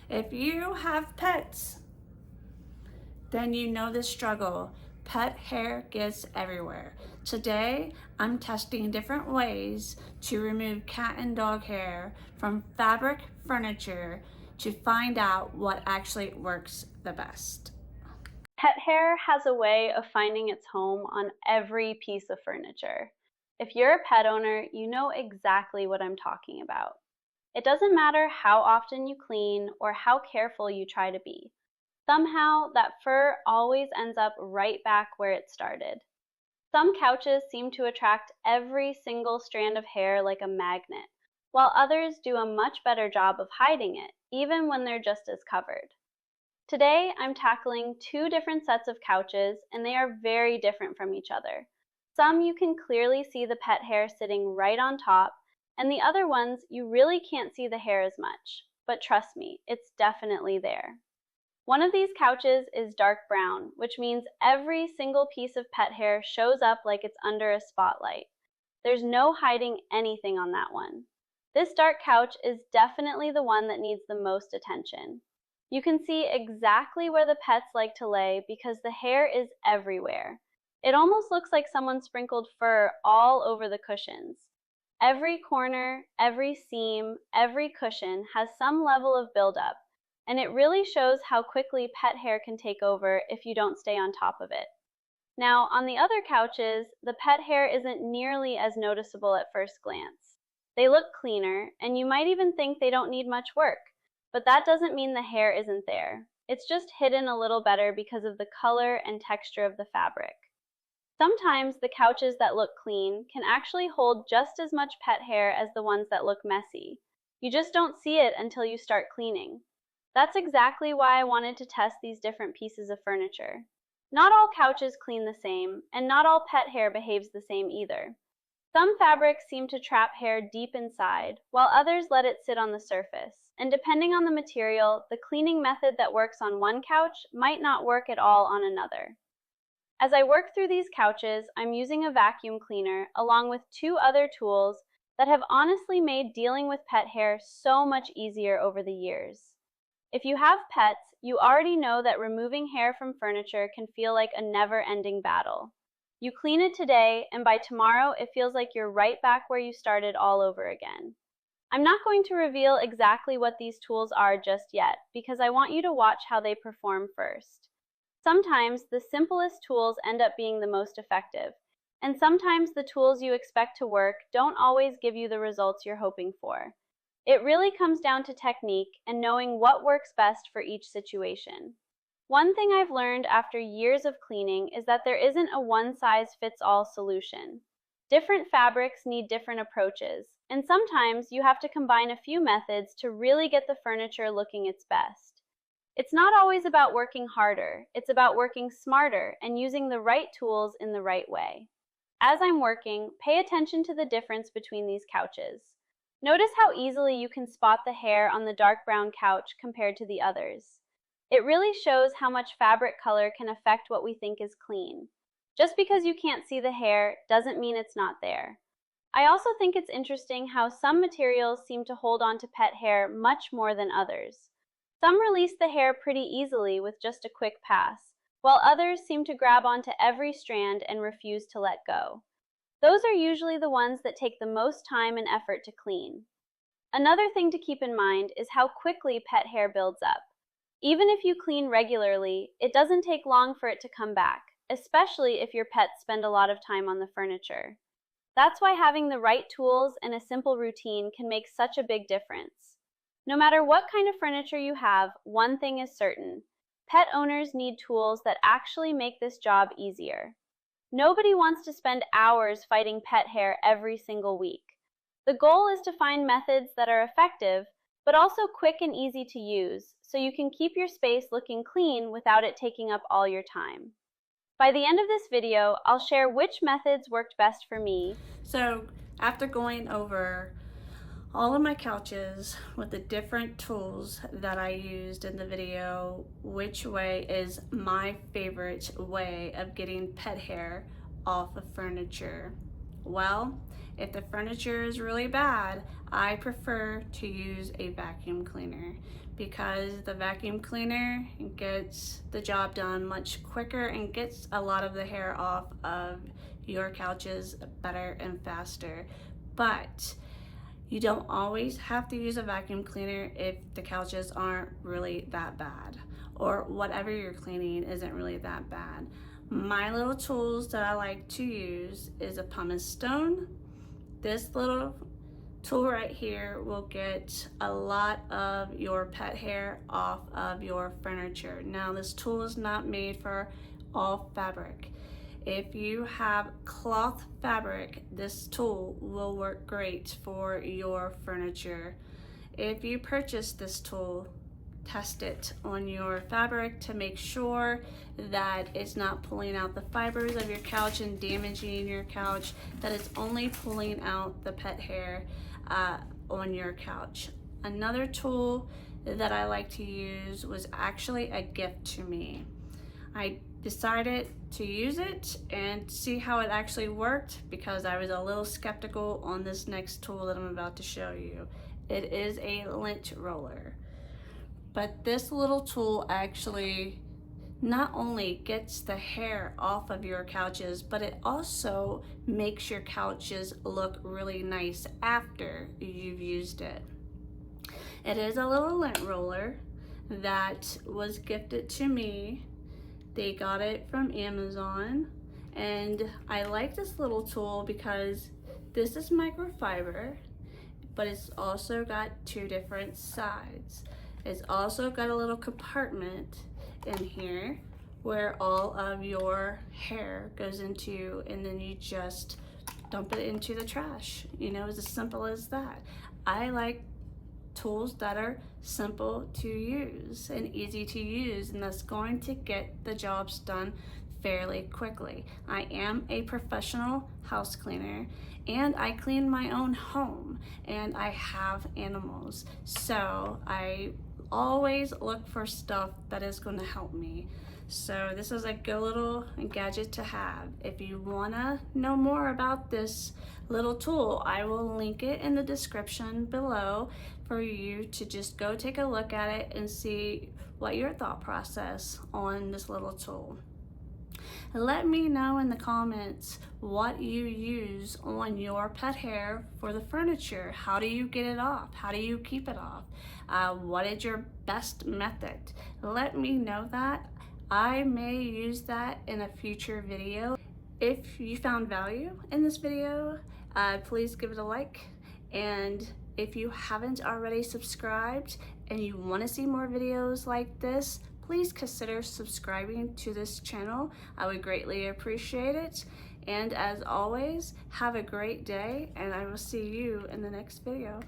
If you have pets, then you know the struggle. Pet hair gets everywhere. Today, I'm testing different ways to remove cat and dog hair from fabric furniture to find out what actually works the best. Pet hair has a way of finding its home on every piece of furniture. If you're a pet owner, you know exactly what I'm talking about. It doesn't matter how often you clean or how careful you try to be. Somehow, that fur always ends up right back where it started. Some couches seem to attract every single strand of hair like a magnet, while others do a much better job of hiding it, even when they're just as covered. Today, I'm tackling two different sets of couches, and they are very different from each other. Some you can clearly see the pet hair sitting right on top, and the other ones you really can't see the hair as much. But trust me, it's definitely there. One of these couches is dark brown, which means every single piece of pet hair shows up like it's under a spotlight. There's no hiding anything on that one. This dark couch is definitely the one that needs the most attention. You can see exactly where the pets like to lay because the hair is everywhere. It almost looks like someone sprinkled fur all over the cushions. Every corner, every seam, every cushion has some level of buildup, and it really shows how quickly pet hair can take over if you don't stay on top of it. Now, on the other couches, the pet hair isn't nearly as noticeable at first glance. They look cleaner, and you might even think they don't need much work. But that doesn't mean the hair isn't there. It's just hidden a little better because of the color and texture of the fabric. Sometimes the couches that look clean can actually hold just as much pet hair as the ones that look messy. You just don't see it until you start cleaning. That's exactly why I wanted to test these different pieces of furniture. Not all couches clean the same, and not all pet hair behaves the same either. Some fabrics seem to trap hair deep inside, while others let it sit on the surface. And depending on the material, the cleaning method that works on one couch might not work at all on another. As I work through these couches, I'm using a vacuum cleaner along with two other tools that have honestly made dealing with pet hair so much easier over the years. If you have pets, you already know that removing hair from furniture can feel like a never-ending battle. You clean it today, and by tomorrow it feels like you're right back where you started all over again. I'm not going to reveal exactly what these tools are just yet, because I want you to watch how they perform first. Sometimes the simplest tools end up being the most effective, and sometimes the tools you expect to work don't always give you the results you're hoping for. It really comes down to technique and knowing what works best for each situation. One thing I've learned after years of cleaning is that there isn't a one-size-fits-all solution. Different fabrics need different approaches, and sometimes you have to combine a few methods to really get the furniture looking its best. It's not always about working harder, it's about working smarter and using the right tools in the right way. As I'm working, pay attention to the difference between these couches. Notice how easily you can spot the hair on the dark brown couch compared to the others. It really shows how much fabric color can affect what we think is clean. Just because you can't see the hair doesn't mean it's not there. I also think it's interesting how some materials seem to hold on to pet hair much more than others. Some release the hair pretty easily with just a quick pass, while others seem to grab onto every strand and refuse to let go. Those are usually the ones that take the most time and effort to clean. Another thing to keep in mind is how quickly pet hair builds up. Even if you clean regularly, it doesn't take long for it to come back, especially if your pets spend a lot of time on the furniture. That's why having the right tools and a simple routine can make such a big difference. No matter what kind of furniture you have, one thing is certain. Pet owners need tools that actually make this job easier. Nobody wants to spend hours fighting pet hair every single week. The goal is to find methods that are effective, but also quick and easy to use, so you can keep your space looking clean without it taking up all your time. By the end of this video, I'll share which methods worked best for me. So after going over all of my couches with the different tools that I used in the video, which way is my favorite way of getting pet hair off of furniture? Well, if the furniture is really bad, I prefer to use a vacuum cleaner because the vacuum cleaner gets the job done much quicker and gets a lot of the hair off of your couches better and faster. But you don't always have to use a vacuum cleaner if the couches aren't really that bad, or whatever you're cleaning isn't really that bad. My little tools that I like to use is a Puma Stone. This little tool right here will get a lot of your pet hair off of your furniture. Now, this tool is not made for all fabric. If you have cloth fabric, this tool will work great for your furniture. If you purchase this tool, test it on your fabric to make sure that it's not pulling out the fibers of your couch and damaging your couch, that it's only pulling out the pet hair on your couch. Another tool that I like to use was actually a gift to me. I decided to use it and see how it actually worked because I was a little skeptical on this next tool that I'm about to show you. It is a lint roller. But this little tool actually not only gets the hair off of your couches, but it also makes your couches look really nice after you've used it. It is a little lint roller that was gifted to me. They got it from Amazon, and I like this little tool because this is microfiber, but it's also got two different sides. It's also got a little compartment in here where all of your hair goes into, and then you just dump it into the trash. You know, it's as simple as that. I like tools that are simple to use and easy to use, and that's going to get the jobs done fairly quickly. I am a professional house cleaner, and I clean my own home, and I have animals, so I always look for stuff that is going to help me. So this is a good little gadget to have. If you want to know more about this little tool, I will link it in the description below for you to just go take a look at it and see what your thought process on this little tool. Let me know in the comments what you use on your pet hair for the furniture. How do you get it off? How do you keep it off? What is your best method? Let me know that. I may use that in a future video. If you found value in this video, please give it a like. And if you haven't already subscribed and you want to see more videos like this, please consider subscribing to this channel. I would greatly appreciate it. And as always, have a great day, and I will see you in the next video.